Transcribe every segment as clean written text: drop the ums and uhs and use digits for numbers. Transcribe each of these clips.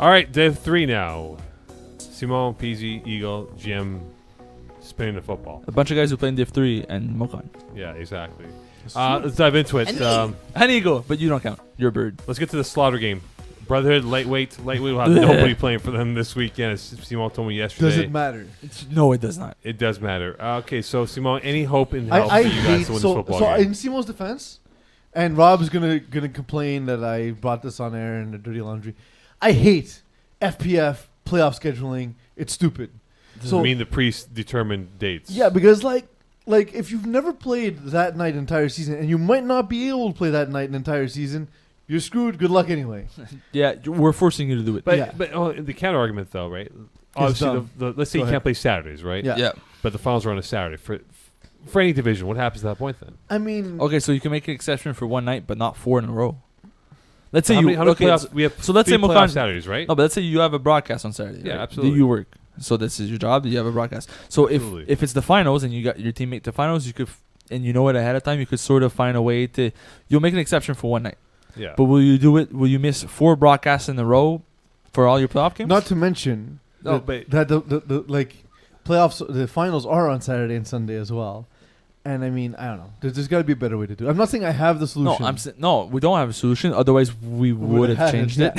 All right, Div 3 now. Simone, Peeze, Eagle, Jim, spinning the football. A bunch of guys who play in Div 3 and Mokan. Yeah, exactly. Let's dive into it. And Eagle, but you don't count. You're a bird. Let's get to the slaughter game. Brotherhood, lightweight. Lightweight will have nobody playing for them this weekend, as Simone told me yesterday. Does it matter? No, it does not. It does matter. Okay, so Simone, any hope in hell for you guys to win this football game? In Simone's defense, and Rob's gonna complain that I brought this on air and the dirty laundry. I hate FPF playoff scheduling. It's stupid. So I mean the predetermined dates. Yeah, because like if you've never played that night entire season, and you might not be able to play that night an entire season, you're screwed. Good luck anyway. Yeah, we're forcing you to do it. But the counter argument though, right? Obviously, let's say you can't play Saturdays, right? Yeah. But the finals are on a Saturday for any division. What happens at that point then? I mean, Okay, so you can make an exception for one night, but not 4 in a row. Let's say How many playoffs? so, We have so let's say three playoff Mokan. Saturdays, right? No, but let's say you have a broadcast on Saturday. Yeah, right? absolutely. You work, so this is your job. You have a broadcast. So Absolutely. if it's the finals and you got your team make the finals, you could and you know it ahead of time, you could sort of find a way to. You'll make an exception for one night. Yeah. But will you do it? Will you miss 4 broadcasts in a row for all your playoff games? not to mention No, that, but the playoffs, the finals are on Saturday and Sunday as well. And I mean, I don't know. There's got to be a better way to do it. I'm not saying I have the No, solution. no, we don't have a solution. Otherwise, we would have changed it.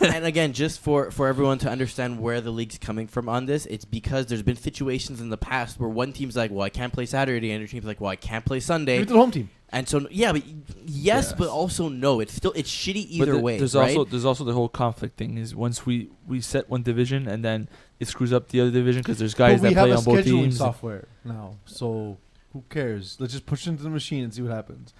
and again, just for everyone to understand where the league's coming from on this, it's because there's been situations in the past where one team's like, well, I can't play Saturday, and your team's like, well, I can't play Sunday. Give it to the home team. And so, yeah, but yes, but also no. It's shitty But either way, there's right? there's also the whole conflict thing. Is once we set one division and then it screws up the other division because there's guys But we that play have on a both scheduling teams. software now, so who cares? Let's just push it into the machine and see what happens.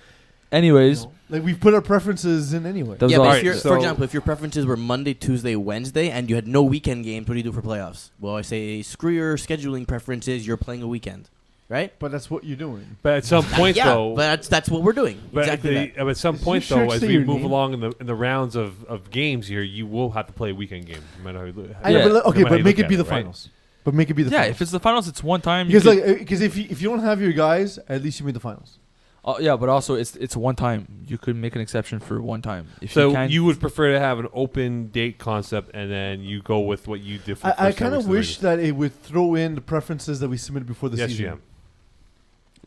Anyways, You know? Like we've put our preferences in anyway. That was Yeah, all but right, for example, if your preferences were Monday, Tuesday, Wednesday, and you had no weekend games, what do you do for playoffs? Well, I say screw your scheduling preferences. You're playing a weekend, right? But that's what you're doing. But at some point yeah, though, but that's what we're doing. but Exactly. at some Is point your though, shirt as say we your move name? along in the rounds of games here, you will have to play a weekend game, no matter how you look. I know, but no matter how you make look it be at the right? finals. But make it be the yeah, finals. if it's the finals, it's one time. because if you don't have your guys, at least you made the finals. Yeah, but also it's one time. You could make an exception for one time. If So can't, you would prefer to have an open date concept, and then you go with what you did. For the I first kind time of wish that it would throw in the preferences that we submitted before the yes, season. GM.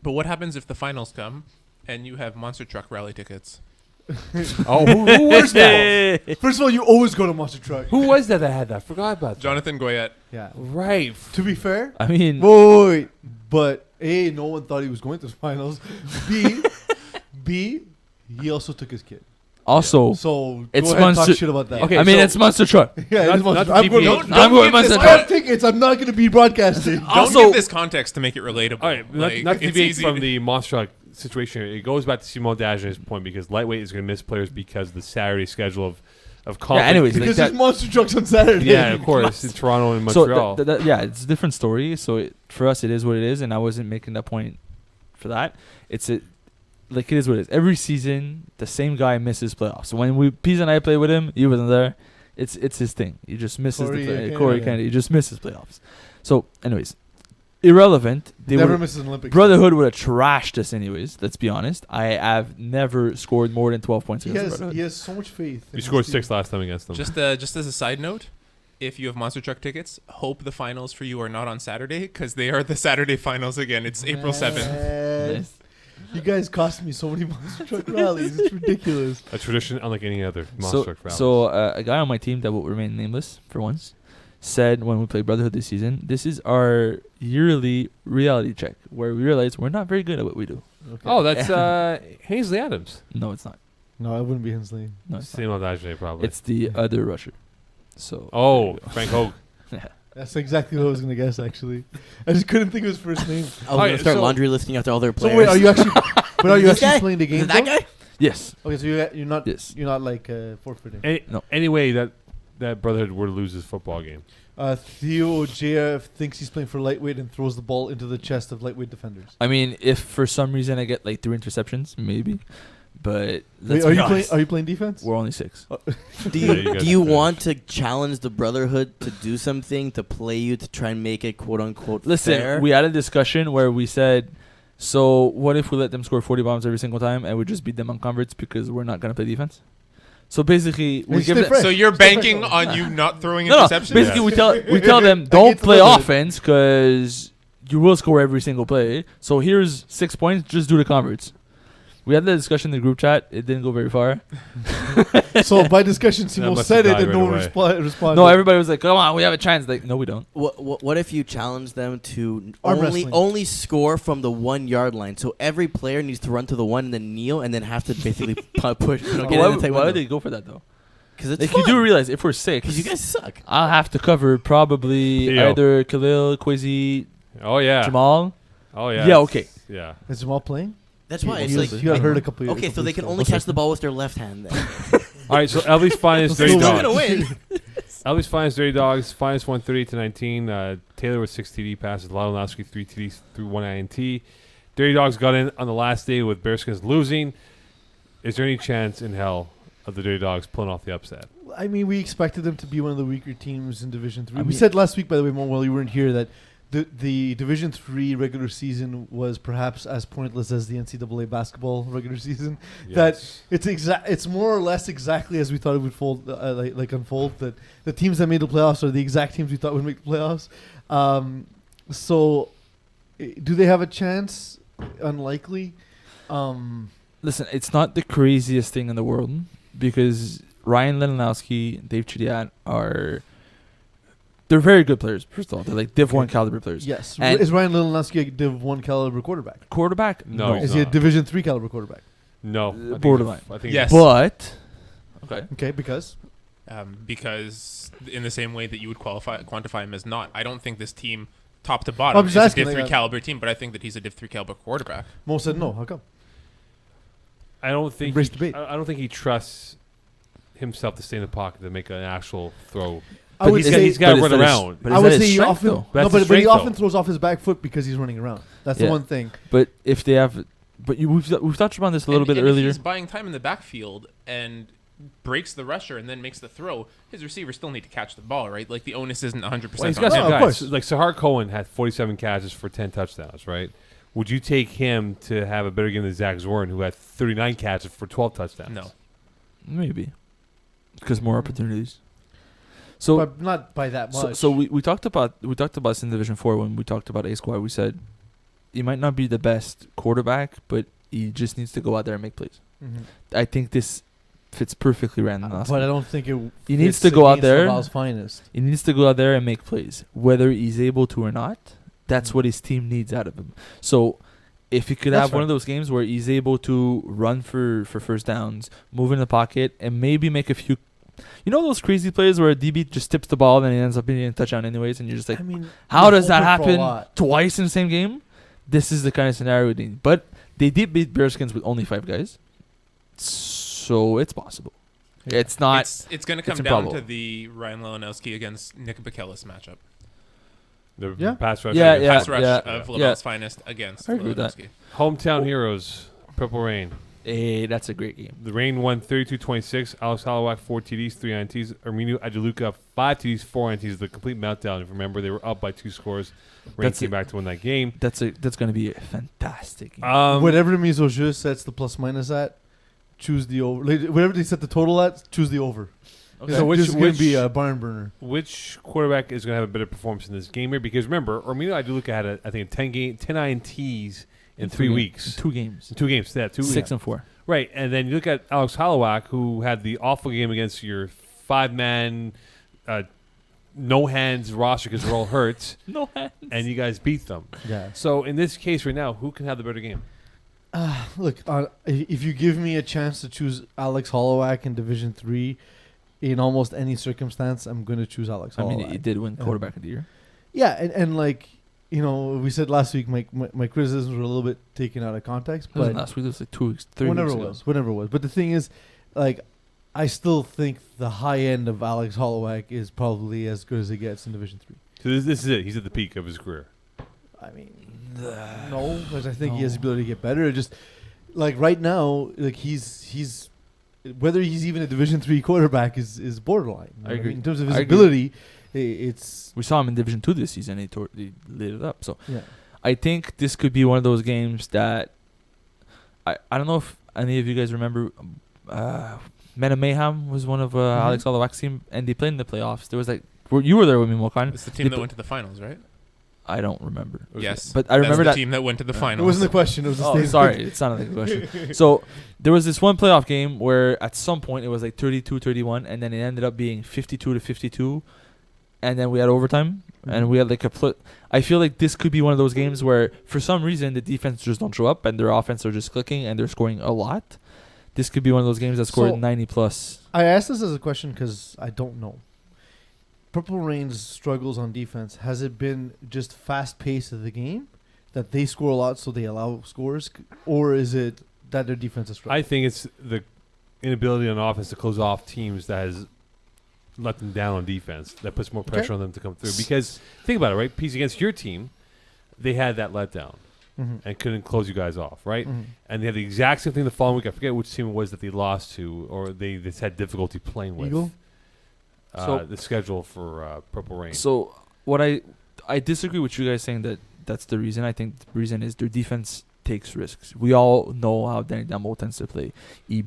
But what happens if the finals come and you have monster truck rally tickets? Oh, who was that? First of all, you always go to Monster Truck. Who was that had that? I forgot about that. Jonathan Goyette. Yeah. Right. To be fair, I mean, wait, but A, no one thought he was going to the finals. B, he also took his kid. also, So It's go ahead and talk Monster- shit about that. Okay, I mean, so- it's Monster Truck. Yeah, it Not- is Monster not Truck. I'm going deviate. to I'm going give Monster this I Truck. have tickets. I'm not going to be broadcasting. Don't Also- give this context to make it relatable. All right, Like, not to it's deviate easy from to- the monster truck situation. It goes back to Simon Dagener's point because lightweight is going to miss players because of the Saturday schedule of conflict. anyways, Because like there's Monster Trucks on Saturday. yeah, of course, in Toronto and Montreal. So yeah, it's a different story. So for us, it is what it is, and I wasn't making that point for that. Like it is what it is. Every season, the same guy misses playoffs. So when Peeze and I played with him, he wasn't there. It's his thing. He just misses Corey Kennedy. He just misses playoffs. So, anyways, irrelevant. They Never were, misses an Olympics. Brotherhood would have trashed us anyways. Let's be honest. I have never scored more than 12 points He against has, Brotherhood. he has so much faith. in we his scored team. 6 last time against them. Just as a side note, if you have monster truck tickets, hope the finals for you are not on Saturday because they are the Saturday finals again. It's April 7th. Man. Yes. You guys cost me so many Monster Truck rallies. It's ridiculous. a tradition unlike any other monster So, truck rally. so a guy on my team that will remain nameless for once said when we played Brotherhood this season, this is our yearly reality check where we realize we're not very good at what we do. Okay. Oh, that's Hazley Adams. No, it's not. No, it wouldn't be Hensley. No, it's not. Simon Dagener, probably. It's the other rusher. So. oh, Frank Hogue. That's exactly what I was going to guess, actually. I just couldn't think of his first name. I was Alright, gonna start so- laundry listing after all their So players. wait, are you actually? But are you This actually guy? playing the Is game? it that though? guy? Yes. Okay, so you're not. Yes. You're not like forfeiting. No. Anyway, that Brotherhood were to lose this football game. Theo JF thinks he's playing for lightweight and throws the ball into the chest of lightweight defenders. I mean, if for some reason I get like 3 interceptions, maybe. But Wait, let's are be you honest, playing? Are you playing defense? we're only 6. Do Yeah, you you guys do you are finished. want to challenge the Brotherhood to do something to play you to try and make it quote unquote Listen, fair? we had a discussion where we said, so what if we let them score 40 bombs every single time and we just beat them on converts because we're not going to play defense? So basically, we It's give them, different. So you're It's banking different. on you not throwing no. interceptions? Basically, Yeah. we tell them don't get to play live with it. offense because you will score every single play. So here's 6 points. Just do the converts. We had the discussion in the group chat. It didn't go very far. So by discussion, That Simo must said have it, and died no right one away. responded. No, everybody was like, "Come on, we have a chance." Like, no, we don't. What if you challenge them to Arm only wrestling. only score from the 1 yard line? So every player needs to run to the one and then kneel and then have to basically push. Get in Why, the tight why would window. they go for that though? Because it's Like, you do realize if we're six, because you guys suck. I'll have to cover probably Theo. either Khalil, Quizzy, Oh yeah. Jamal. Oh yeah. Yeah, okay. Yeah. Is Jamal playing? That's why He it's was- like he got hurt a couple. okay, so they can only weeks ago. catch the ball with their left hand. Then. All right. So Elvis finest Still Dirty gonna Dogs. win. Elvis finest Dirty Dogs. Finest 130-19. Taylor with 6 TD passes. Ladolowski 3 TDs through 1 INT. Dirty Dogs got in on the last day with Bearskins losing. Is there any chance in hell of the Dirty Dogs pulling off the upset? I mean, we expected them to be one of the weaker teams in Division 3. I We mean- said last week, by the way, Mo, while you weren't here, that the Division 3 regular season was perhaps as pointless as the NCAA basketball regular season. That it's more or less exactly as we thought it would unfold. That the teams that made the playoffs are the exact teams we thought would make the playoffs. So, do they have a chance? Unlikely. Listen, it's not the craziest thing in the world because Ryan Leninowski, Dave Chidiat they're very good players. First of all, they're like Div 1 caliber players. Yes. And- Is Ryan Lelinowski a Div 1 caliber quarterback? Quarterback? No, he's Is he a not. Division 3 caliber quarterback? No. I think borderline. I think Yes. But okay, Okay, because Because in the same way that you would quantify him as not, I don't think this team, top to bottom, I'm is just a asking, Div 3 like, caliber team, but I think that he's a Div 3 caliber quarterback. Mo said no. How come? I don't think. Embrace He, debate. I don't think he trusts himself to stay in the pocket to make an actual throw. I would he's say got to but run is that his- around. but I is would that his say he strength, often though? That's but his he strength, often though. throws off his back foot because he's running around. That's the Yeah. one thing. But if they have, but we've touched upon this a little bit And earlier. If he's buying time in the backfield and breaks the rusher and then makes the throw, his receivers still need to catch the ball, right? Like the onus isn't 100% Well, he's on got him. some of guys. course. Like Sahar Cohen had 47 catches for 10 touchdowns, right? Would you take him to have a better game than Zach Zorn, who had 39 catches for 12 touchdowns? No. Maybe because more opportunities. So But not by that much. So we talked about this in Division 4 when we talked about A Squad. We said he might not be the best quarterback, but he just needs to go out there and make plays. Mhm. I think this fits perfectly Random. But I don't think it. He needs fits to go out against there. Laval's finest. He needs to go out there and make plays, whether he's able to or not. That's Mhm. what his team needs out of him. So if he could That's have one fair. of those games where he's able to run for first downs, move in the pocket, and maybe make a few. You know those crazy plays where a DB just tips the ball and he ends up being a touchdown anyways, and you're just like, I mean, how you're does that hoping for a happen lot. twice in the same game? This is the kind of scenario we need. But they did beat Bearskins with only 5 guys, so it's possible. Yeah. It's not. It's going to come it's down improbable. to the Ryan Leonowski against Nick Bakalis matchup. The Yeah. pass rush. Yeah, against- yeah. Pass rush of yeah. Laval's finest against I agree with that. Leonowski. Hometown heroes, Purple Rain. Hey, that's a great game. The Rain won 32-26. Alex Halawak, 4 TDs, 3 INTs. Arminio Adeluca, 5 TDs, 4 INTs. The complete meltdown. If you remember, they were up by 2 scores. Rain That's came it. back to win that game. That's going to be a fantastic game. Whatever the mise au jeu sets the plus minus at, choose the over. Like, whatever they set the total at, choose the over. Okay. So So which- this is going to be which- a barn burner. Which quarterback is going to have a better performance in this game here? Because remember, Arminio Adeluca had, I think, 10 INTs in 3 weeks. 2 games. 2 games. Yeah, 2 6 and 4. Right, and then you look at Alex Halawak, who had the awful game against your 5-man, no hands roster because they're all hurt, No hands. and you guys beat them. Yeah. So in this case right now, who can have the better game? Look, if you give me a chance to choose Alex Hollowak in Division 3 in almost any circumstance, I'm going to choose Alex I Hollowak. mean, he did win Yeah. quarterback of the year. Yeah, and like, you know, we said last week my criticisms were a little bit taken out of context, It wasn't but last week. It was like 2 weeks, 3 whenever weeks it was. But the thing is, like, I still think the high end of Alex Hollowak is probably as good as it gets in Division 3. So this is it. He's at the peak of his career. I mean, no, because I think he has the ability to get better. It just like right now, like he's whether he's even a Division 3 quarterback is borderline. You know I what agree. mean? In terms of his I agree. ability, it's We saw him in Division 2 this season. He lit it up. So yeah. I think this could be one of those games that I don't know if any of you guys remember Men of Mayhem was one of Mhm. Alex Olawak's team, and they played in the playoffs. There was like, you were there with me, Mokan. It's the team that went to the finals, right? I don't remember. Yes. But I remember That's that. the team that went to the It finals. wasn't a question. It was a Oh, statement. sorry. It sounded like a question. So there was this one playoff game where at some point it was like 32-31, and then it ended up being 52-52, and then we had overtime, and we had like I feel like this could be one of those games where for some reason the defense just don't show up and their offense are just clicking and they're scoring a lot. This could be one of those games that scored So- 90 plus. I asked this as a question because I don't know. Purple Rain's struggles on defense, has it been just fast pace of the game that they score a lot so they allow scores, or is it that their defense is struggling? I think it's the inability on offense to close off teams that has let them down on defense. That puts more pressure on them to come through. Because think about it, right? Peeze, against your team, they had that letdown and couldn't close you guys off, right? And they had the exact same thing the following week. I forget which team it was that they lost to, or they just had difficulty playing with. Eagle? The schedule for Purple Rain. So what I disagree with you guys saying that that's the reason. I think the reason is their defense takes risks. We all know how Danny Damo tends to play. He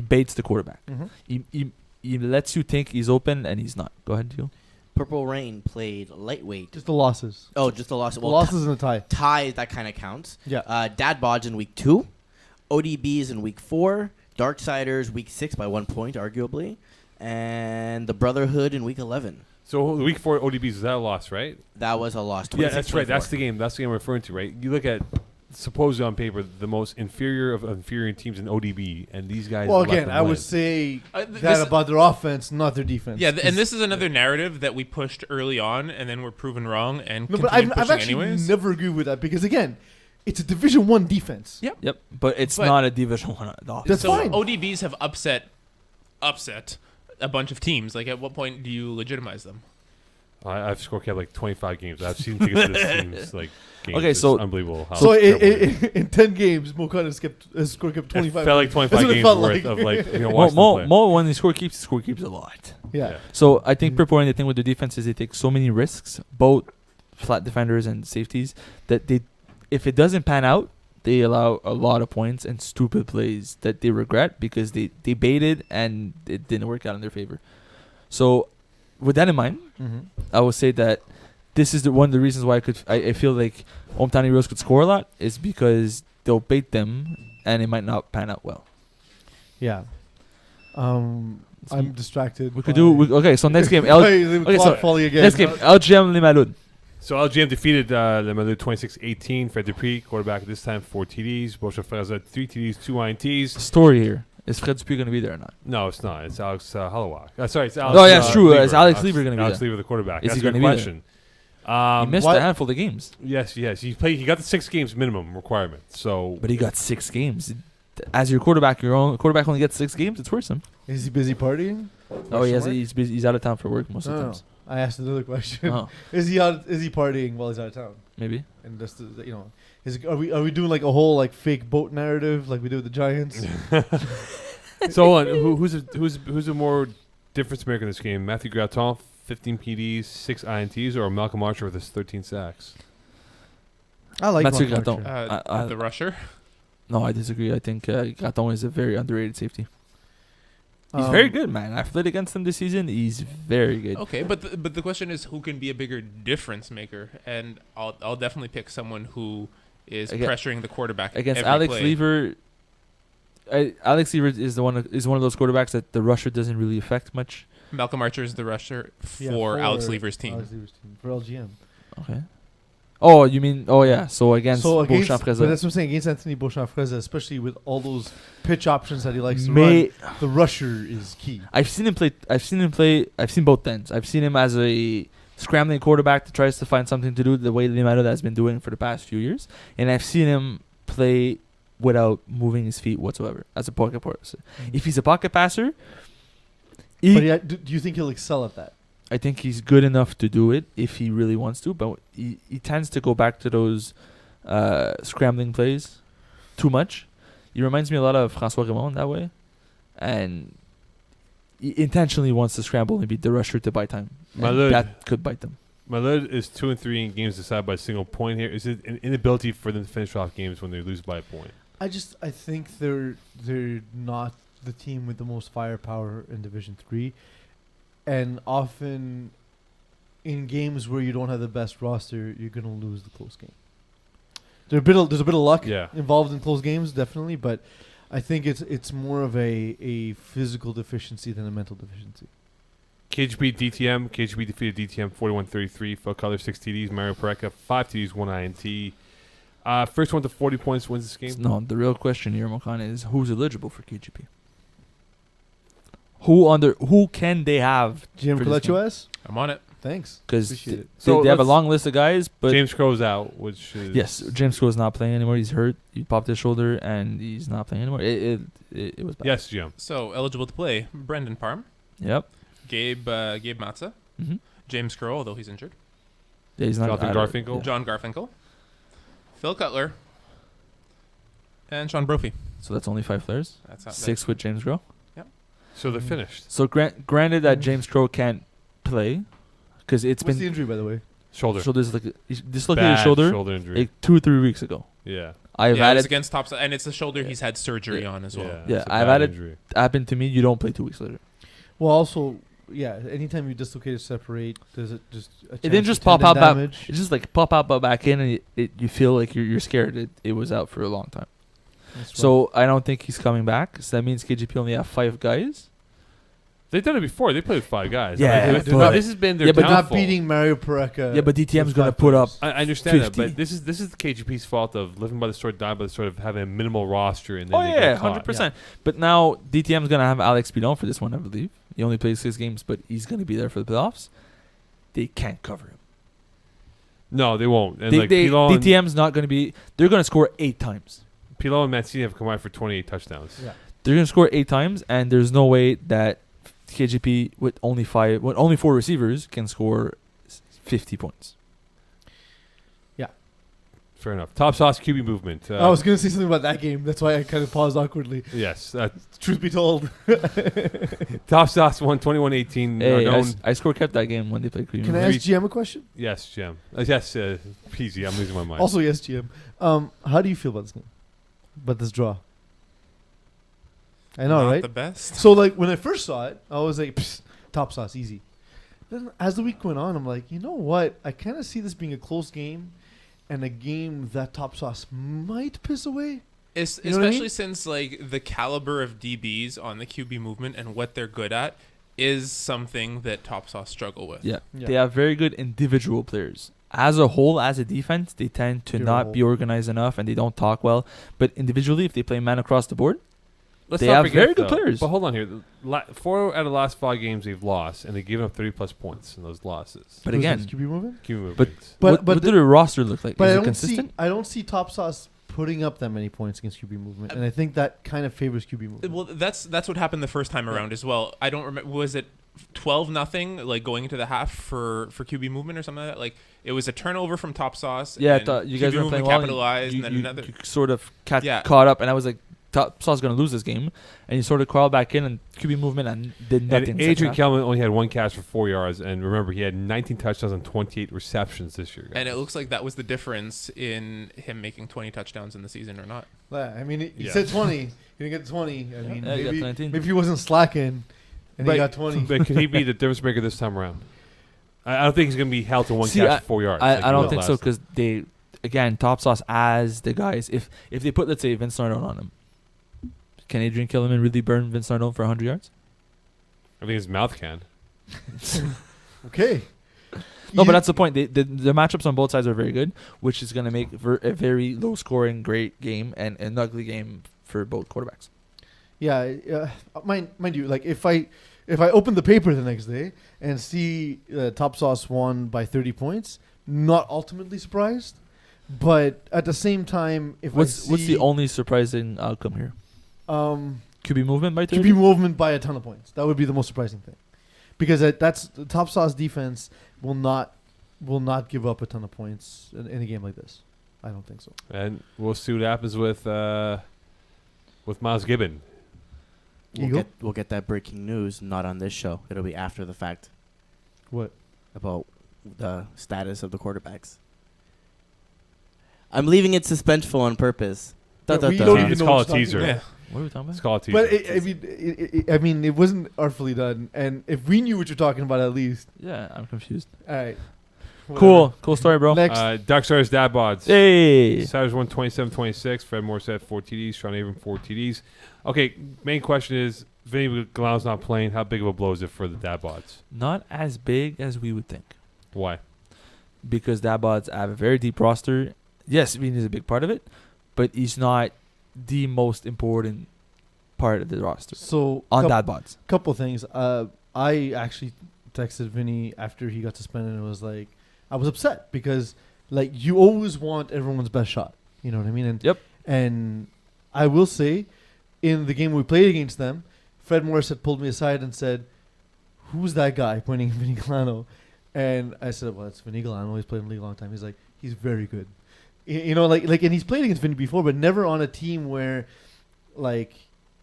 baits the quarterback. He lets you think he's open and he's not. Go ahead, Gio. Purple Rain played lightweight. Just the losses. Oh, just the loss. The losses in the tie. Ties, that kind of counts. Yeah. Dad Bodge in week 2. ODBs in week 4. Darksiders week 6 by 1 point, arguably. And the Brotherhood in week 11. So the week 4 ODBs, is that a loss, right? That was a loss. Yeah, that's right. 26-24. That's the game. That's the game I'm referring to, right? You look at supposedly on paper the most inferior of inferior teams in ODB, and these guys. Well, let again, them I win. would say This- that about their offense, not their defense. Yeah, and this is another narrative that we pushed early on, and then we're proven wrong, and No, but continued I've pushing actually anyways. never agreed with that because, again, it's a Division 1 defense. Yep. Yep, but it's But- not a Division 1 offense. That's so fine. ODBs have upset a bunch of teams. Like, at what point do you legitimize them? I've score kept like 25 games. I've seen tickets to this team's like games. Okay, It's so- unbelievable. How So terrible it is. in 10 games, Mokan has scored kept 25. It felt like That's 25 what it games felt worth like. of like watching them play. Mo, when they score keeps a lot. Yeah. So I think Purple Rain, the thing with the defense is they take so many risks, both flat defenders and safeties, that if it doesn't pan out, they allow a lot of points and stupid plays that they regret because they baited and it didn't work out in their favor. So with that in mind, I would say that this is one of the reasons why I feel like Hometown Heroes could score a lot is because they'll bait them and it might not pan out well. Yeah. I'm distracted. We could okay. So next game, okay, so falling again. next game, LGM Les Malouds. So LGM defeated Le Malou 26-18. Fred Dupree, quarterback this time, 4 TDs. Beauchamp Freza, 3 TDs, 2 INTs. Story here. Is Fred Dupuis going to be there or not? No, it's not. It's Alex Hollowak. Sorry, it's Alex. Oh, yeah, it's true. Is Alex Lieber gonna be Alex there? Lieber, the quarterback. Is That's he a good gonna be there? question. He missed what- a handful of games, Yes. He got the 6 games minimum requirement. So but he got 6 games. As your quarterback, quarterback only gets 6 games. It's worth him. Is he busy partying? Oh, he has, Question mark? he's busy, he's out of town for work most of the No. times. I asked another question. Oh, Is he partying while he's out of town? maybe. And that's are we doing like a whole like fake boat narrative like we do with the Giants? so hold on. Who's a more difference maker in this game? Matthew Graton, 15 PDs, 6 INTs, or Malcolm Archer with his 13 sacks? I like Mathieu Mark Graton. Archer. The rusher. No, I disagree. I think Graton is a very underrated safety. He's Um, very good, man. I've played against him this season. He's very good. Okay, but the question is who can be a bigger difference maker, and I'll definitely pick someone who is pressuring the quarterback Against every Alex play. Lieber, Alex Lieber is one of those quarterbacks that the rusher doesn't really affect much. Malcolm Archer is the rusher Yeah, for Alex Lieber's team. Alex Lieber's team. For LGM. Okay. Oh, you mean? Oh, yeah. So against But Beauchamp that's what I'm saying. Against Anthony Beauchamp Freza, especially with all those pitch options that he likes to run, the rusher is key. I've seen him play. I've seen both ends. I've seen him as a scrambling quarterback that tries to find something to do the way Limato has been doing for the past few years, and I've seen him play without moving his feet whatsoever as a pocket passer. If he's a pocket passer, But do you think he'll excel at that? I think he's good enough to do it if he really wants to, but he tends to go back to those scrambling plays too much. He reminds me a lot of François Raymond that way, and he intentionally wants to scramble and beat the rusher to buy time. And that could bite them. Malud is 2-3 in games decided by a single point here. Is it an inability for them to finish off games when they lose by a point? I think they're not the team with the most firepower in Division 3. And often in games where you don't have the best roster, you're going to lose the close game. There's a bit of luck involved in close games, definitely, but I think it's more of a physical deficiency than a mental deficiency. KGB beat DTM. KGB defeated DTM 41-33. Phil Cutler 6 TDs. Mario Pareca 5 TDs, 1 INT. First one to 40 points wins this game. No, the real question here, Mokan, is who's eligible for KGP? Who can they have? GM for this game? Coletuas? I'm on it. Thanks. Because Appreciate it. So they have a let's- long list of guys, but James Crow's out, which is... yes, James Crow is not playing anymore. He's hurt. He popped his shoulder, and he's not playing anymore. It was bad. Yes, Jim. So eligible to play: Brendan Parm, Yep. Gabe Matza, Mm-hmm. James Crow, although he's injured, Yeah, he's not. Jonathan I don't- Garfinkel? yeah. John Garfinkel, Phil Cutler, and Sean Brophy. So that's only 5 players. That's not 6 with James Crow. So they're finished. So granted that James Crow can't play, because it's What's the been injury, by the way? Shoulder. so there's like he's dislocated Bad his shoulder shoulder injury. like 2 or 3 weeks ago. Yeah. I've Yeah, had it was it against top, and it's the shoulder he's had surgery on as well. Yeah, Yeah, it's a I've bad had it- injury. happen to me. You don't play 2 weeks later. Well, also, yeah, anytime you dislocate or separate, does it just... It didn't just pop out back. It's just like pop out back in, and you feel like you're scared. It was out for a long time. So I don't think he's coming back. So that means KGP only have 5 guys. They've done it before. They played with 5 guys. Yeah, Like, but- this has been their Yeah, but not downfall. beating Mario Pareca. Yeah, but DTM's with gonna 5 put up. players. I understand that, 50. but this is the KGP's fault of living by the sword, dying by the sword, of having a minimal roster. And then Oh they yeah, get caught. 100%. But now DTM's gonna have Alex Pidon for this one, I believe. He only plays 6 games, but he's gonna be there for the playoffs. They can't cover him. No, they won't. And Pilon, DTM's not gonna be. They're gonna score 8 times. Pilon and Mancini have combined for 28 touchdowns. Yeah. They're gonna score 8 times, and there's no way that KGP with only 4 receivers can score 50 points. Fair enough. Top sauce QB movement. I was going to say something about that game. That's why I kind of paused awkwardly. Yes. Truth be told. Top sauce won 21-18. Hey, Nardone. I score kept that game when they played Cream. Can I ask GM a question? Yes, Jim. Yes, Peeze. I'm losing my mind. Also, yes, GM. How do you feel about this game? About this draw? I know, Not right? the best. So, like, when I first saw it, I was like, "Psst, top sauce, easy. Then, as the week went on, I'm like, you know what? I kind of see this being a close game and a game that top sauce might piss away. You know what I Especially mean? since like the caliber of DBs on the QB movement and what they're good at is something that Top Sauce struggle with. Yeah. Yeah. They have very good individual players. As a whole, as a defense, they tend to You're a not whole. be organized enough, and they don't talk well. But individually, if they play man across the board, Let's they not have forget, very good though, players. But hold on here. 4 out of the last 5 games they've lost, and they've given up 30-plus points in those losses. but Who's again, this, QB movement? QB movements. But what do their roster look like? But Is I it don't consistent? see. I don't see top sauce putting up that many points against QB movement, and I think that kind of favors QB movement. Well, that's what happened the first time around as well. I don't remember. Was it 12-0 like going into the half for QB movement or something like that? Like it was a turnover from Top Sauce. Yeah, I and thought you QB guys were movement playing well. capitalized, You, and then you, another. you sort of Yeah. caught up, and I was like, Top Sauce is going to lose this game. And he sort of crawled back in and QB movement and did nothing. And in the second Adrian half. Kelman only had 1 catch for 4 yards, and remember, he had 19 touchdowns and 28 receptions this year. And it looks like that was the difference in him making 20 touchdowns in the season or not. Yeah, I mean, he Yeah. said 20. He didn't get 20. I mean, Yeah, he got maybe, 19. maybe he wasn't slacking, and But- he got 20. But can he be the difference maker this time around? I don't think he's going to be held to 1 See, catch for 4 yards. like I he don't was think so last time. because they, again, Top Sauce as the guys. If they put, let's say, Vince Nardone on him, can Adrian Kellerman really burn Vince Nardone for 100 yards? I think his mouth can. Okay. No, but that's the point. The matchups on both sides are very good, which is going to make a very low-scoring, great game and an ugly game for both quarterbacks. Yeah, mind you, like if I open the paper the next day and see Top Sauce won by 30 points, not ultimately surprised, but at the same time, if What's I see the only surprising outcome here? QB movement by 30? QB movement by a ton of points, that would be the most surprising thing, because that's the Top Sauce defense will not give up a ton of points in a game like this. I don't think so. And we'll see what happens with Miles Gibbon. Eagle? We'll get that breaking news not on this show. It'll be after the fact What? about the status of the quarterbacks. I'm leaving it suspenseful on purpose. Yeah, Da, da, we da. don't even Let's know call what it you're teaser. talking Yeah. about. What are we talking It's about? called a But teaser. I mean, it wasn't artfully done. And if we knew what you're talking about, at least. Yeah, I'm confused. All right. Cool story, bro. Next. Darkstar's dad bods. Hey. Saturdays won 27-26. Fred Morissette 4 TDs. Sean Abram 4 TDs. Okay, main question is, Vinny Galano's not playing. How big of a blow is it for the dad bods? Not as big as we would think. Why? Because Dabods have a very deep roster. Yes, Vinny is a big part of it, but he's not the most important part of the roster So on Dabods. couple things. I actually texted Vinny after he got suspended and was like, I was upset because like you always want everyone's best shot. You know what I mean? And Yep. And I will say, in the game we played against them, Fred Morris had pulled me aside and said, "Who's that guy?" Pointing at Vinny Galano. And I said, "Well, it's Vinny Galano. He's played in the league a long time." He's like, "He's very good." You know, like, and he's played against Vinny before, but never on a team where, like,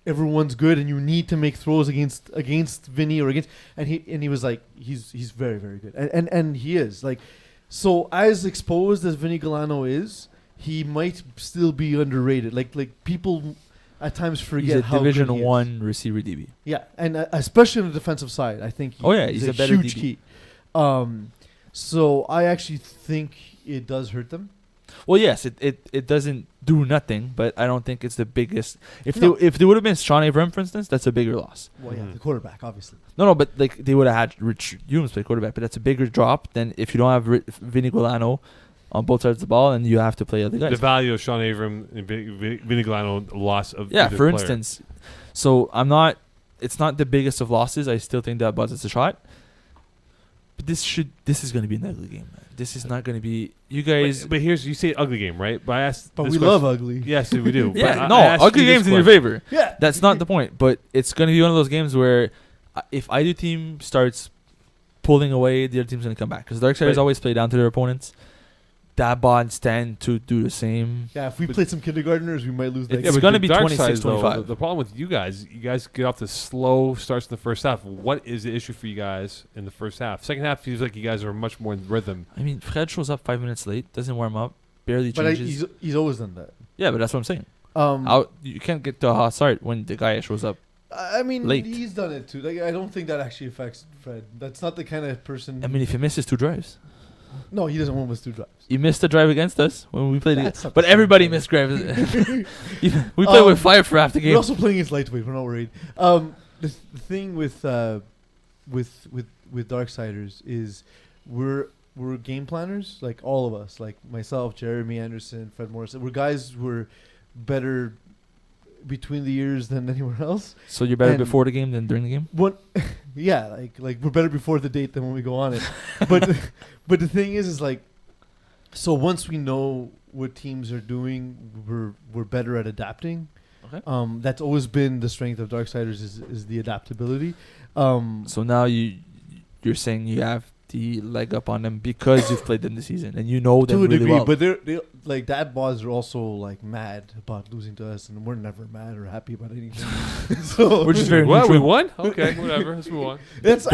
everyone's good and you need to make throws against Vinny or against. And he was like, he's very, very good, and he is like, so as exposed as Vinny Galano is, he might still be underrated. Like people at times forget He's a how Division good he is. 1 receiver DB. Yeah, and especially on the defensive side, I think. He's a better huge DB. key. So I actually think it does hurt them. Well, yes, it doesn't do nothing, but I don't think it's the biggest. No. If they would have been Sean Abram, for instance, that's a bigger loss. Well, yeah, Mhm. the quarterback, obviously. No, but like they would have had Rich Humes play quarterback, but that's a bigger drop than if you don't have Vinny Galano on both sides of the ball and you have to play other guys. The value of Sean Abram and Vinny Galano, loss of Yeah, either for player. instance. So it's not the biggest of losses. I still think that Buzz is a shot. But this is going to be an ugly game, man. This is not going to be you guys. But here's, you say ugly game, right? But I asked. But this we question- love ugly. Yes, we do. But Yeah, I no, asked ugly you this games in your question. favor. Yeah. That's not the point. But it's going to be one of those games where if either team starts pulling away, the other team's going to come back. Because Darksiders But- always play down to their opponents. That bonds tend to do the same. Yeah, if we But- played some kindergartners, we might lose that It's game. but gonna the be dark 26, side, though, 25. The problem with you guys get off to slow starts in the first half. What is the issue for you guys in the first half? Second half feels like you guys are much more in rhythm. I mean, Fred shows up 5 minutes late, doesn't warm up, barely But changes. he's always done that. Yeah, but that's what I'm saying. You can't get to a hot start when the guy shows up. I mean, late. he's done it too. Like, I don't think that actually affects Fred. That's not the kind of person. I mean, if he misses 2 drives. No, he doesn't want us 2 drives. He missed a drive against us when we played That's it. not But the same everybody thing. missed drives. We played with 5 for half the We're game. also playing against lightweight. We're not worried. The thing with Darksiders is we're game planners. Like all of us, like myself, Jeremy Anderson, Fred Morris. We're guys who are better between the years than anywhere else. So you're better And- before the game than during the game? Yeah, like we're better before the date than when we go on it. but the thing is like, so once we know what teams are doing, we're better at adapting. Okay. That's always been the strength of Darksiders is the adaptability. So now you're saying you have the leg up on them because you've played them this season and you know them to a really degree, well. but they like that boss are also like mad about losing to us, and we're never mad or happy about anything. So We're just very What? We neutral. won? Okay, whatever. Let's move on. that's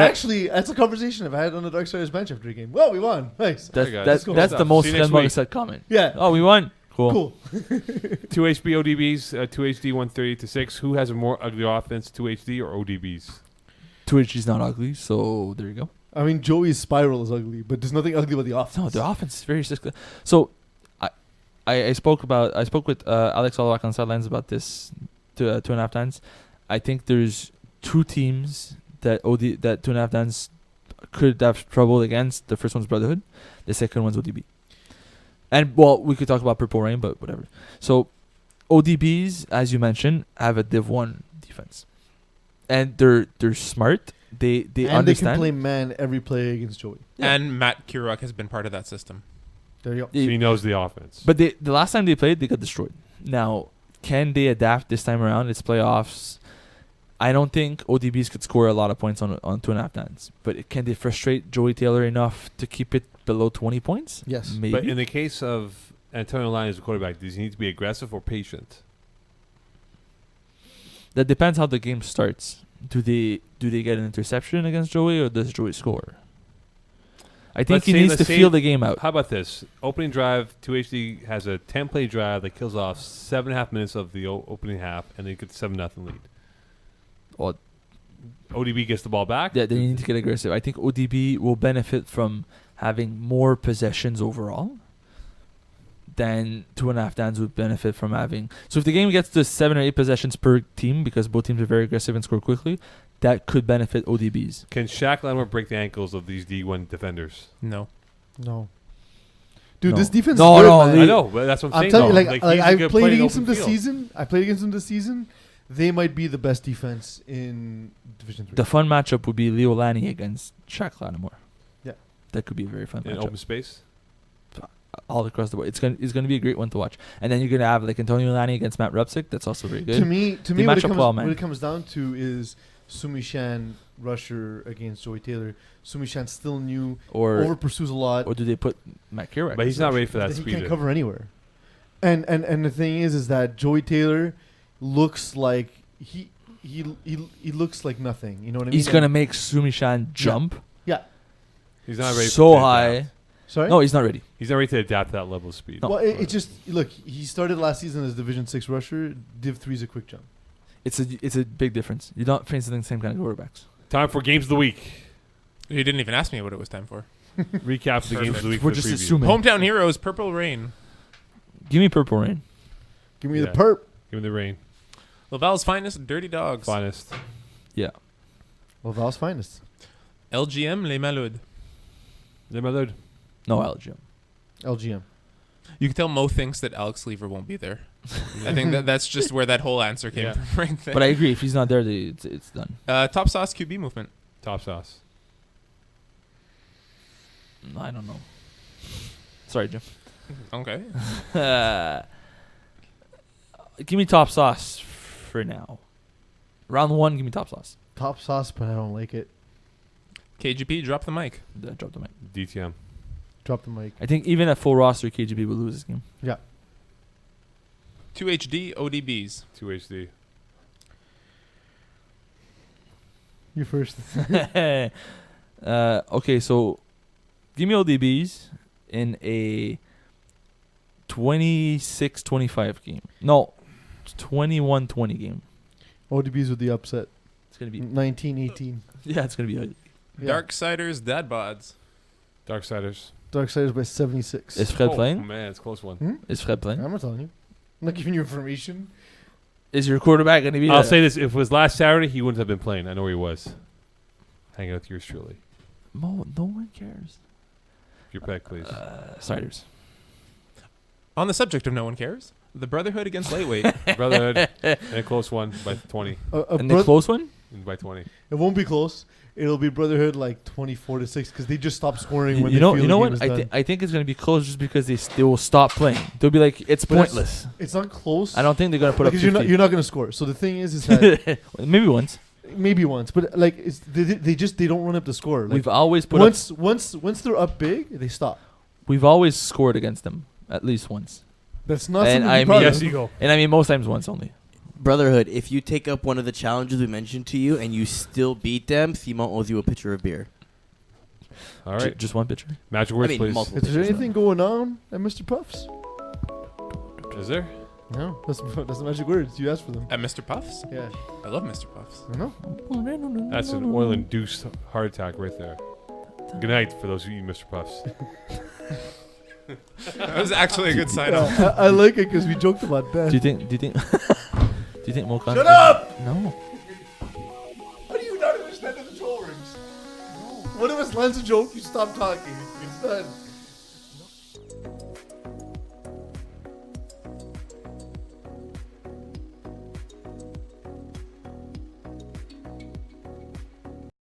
a conversation I've had on the Darksiders bench after a game. Well, we won. Nice. That's guys. that's, Cool that's stuff. the most See you next Glenn week. said comment. Yeah. Oh, we won. Cool. Cool. 2 HB ODBs, 2 HD 130-6. Who has a more ugly offense, 2 HD or ODBs? Twitch is not ugly, so there you go. I mean, Joey's spiral is ugly, but there's nothing ugly about the offense. No, the offense is very cyclical. So, I spoke with Alex Olawak on the sidelines about this 2.5 times. I think there's 2 teams that 2.5 times could have trouble against. The first one's Brotherhood, the second one's ODB. And well, we could talk about Purple Rain, but whatever. So, ODBs, as you mentioned, have a Div 1 defense, and they're smart. They and they understand. can play man every play against Joey. Yeah. And Matt Kirok has been part of that system. There you go. So he knows the offense. But the last time they played, they got destroyed. Now, can they adapt this time around? It's playoffs. I don't think ODBs could score a lot of points on 2.5 times. But can they frustrate Joey Taylor enough to keep it below 20 points? Yes. Maybe. But in the case of Antonio Lyon as a quarterback, does he need to be aggressive or patient? That depends how the game starts. Do they get an interception against Joey or does Joey score? I think Let's he say- needs let's to say- feel the game out. How about this? Opening drive, 2HD has a 10-play drive that kills off 7.5 minutes of the opening half, and they get 7-0 lead. Well, ODB gets the ball back. yeah, then you need to get aggressive. I think ODB will benefit from having more possessions overall than 2.5 Dans would benefit from having. So if the game gets to 7 or 8 possessions per team, because both teams are very aggressive and score quickly, that could benefit ODBs. Can Shaq Lattimore break the ankles of these D1 defenders? No. No. Dude, No. this defense No, is good, no, man. I know, but that's what I'm I'm saying. telling you, though. like he's a I good played player in against them open this field. season. I played against them this season. They might be the best defense in Division 3. The fun matchup would be Leo Lanny against Shaq Lattimore. Yeah. That could be a very fun In matchup. open space. All across the board. It's gonna be a great one to watch. And then you're gonna have like Antonio Lanny against Matt Rupsick. That's also very good. To me, They what match it, up well, comes, man. what it comes down to is Sumi Shan rusher against Joey Taylor. Sumi Shan still new, or over pursues a lot. or do they put Matt Kerouac? But he's not ready for that He speed. can't cover anywhere. And the thing is that Joey Taylor looks like he looks like nothing. You know what I mean? He's gonna make Sumishan jump Yeah. He's not ready. so to high. adapt. Sorry. No, he's not ready. He's not ready to adapt to that level of speed. No. Well, it just look. He started last season as Division 6 rusher. Div 3 is a quick jump. It's a big difference. You're not facing the same kind of quarterbacks. Time for games of the week. You didn't even ask me what it was time for. Recap the games of the week. We're for the just preview. assuming. Hometown Heroes, Purple Rain. Give me Purple Rain. Give me Yeah. the perp. Give me the rain. Laval's Finest, Dirty Dogs. Finest. Yeah. Laval's finest. LGM, Les Malouds. Les Malouds. No Algium. LGM. You can tell Mo thinks that Alex Lever won't be there. I think that's just where that whole answer came Yeah. from right there. But I agree. If he's not there, it's done. Top Sauce QB movement. Top sauce. I don't know. Sorry, Jim. Okay. Give me top sauce for now. Round 1, give me top sauce. Top sauce, but I don't like it. KGP, drop the mic. Drop the mic. DTM. Drop the mic. I think even at full roster, KGB will lose this game. Yeah. 2HD, ODBs. 2HD. You first. Okay, so give me ODBs in a 26-25 game. No, 21-20 game. ODBs with the upset. It's gonna be 19-18. yeah, it's gonna be. Yeah. Darksiders, Dad Bods. Darksiders. Darksiders by 76. Is Fred Oh, playing? man, it's a close one. Hmm? Is Fred playing? I'm not telling you. I'm not giving you information. Is your quarterback gonna be? I'll say this: if it was last Saturday, he wouldn't have been playing. I know where he was. Hanging out with yours truly. Mo, no one cares. Your pick, please. Siders. On the subject of no one cares, the Brotherhood against Lightweight. Brotherhood, and a close one by 20. And the close one? By 20. It won't be close. It'll be Brotherhood like 24-6 because they just stop scoring when You they know, feel you know the game what? is done. I think it's gonna be close just because they will stop playing. They'll be like, it's But it's- pointless. It's not close. I don't think they're gonna put up because 50. you're not gonna score. So the thing is that Maybe once. maybe once, but like it's they don't run up the score. Like We've always put once they're up big, they stop. We've always scored against them at least once. That's not And something I to be proud mean- of. Yes, you go. And I mean most times once only. Brotherhood, if you take up one of the challenges we mentioned to you and you still beat them, Simon owes you a pitcher of beer. All right. Just one pitcher. Magic words, I mean, please. multiple. Is there anything going on at Mr. Puffs? Is there? No, that's the magic words. You asked for them. At Mr. Puffs? Yeah, I love Mr. Puffs. I know. That's an oil-induced heart attack right there. Good night for those who eat Mr. Puffs. That was actually a good sign Yeah, off. I like it because we joked about that. Do you think do you think Mokan? Shut up! No. How do you not understand the control rings? One of us lands a joke, you stop talking. It's done.